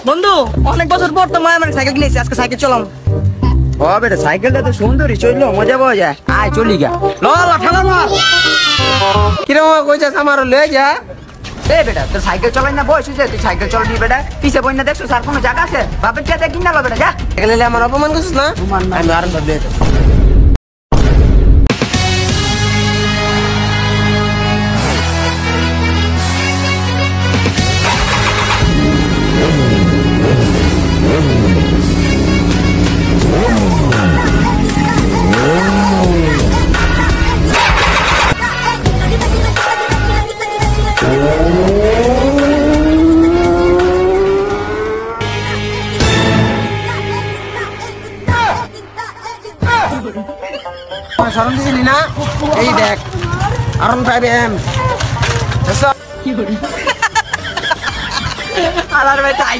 বন্ধু অনেক বছর পর তো মায়া মানে সাইকেল কিনেছি, আজকে সাইকেল চলাম। ও বেটা সাইকেলটা তো সুন্দরই, চললো মজা পাওয়া যায়। আয় চলি গা, ল ঠেলা মার। কিরম কইছাস আমার লয়ে যা। এ বেটা তোর সাইকেল চলাই না বয়স হয়েছে, তুই সাইকেল চলবি বেটা? পিছে বই না দেখছো, স্যার কোনো জায়গা আছে? বাপের চেয়ে কিনা লো বেটা, যা। এখানে আমার অপমান করছিস না? আমি আর ভাবলে শরম দিছিলি না? এই দেখ R15M। আলার ভাই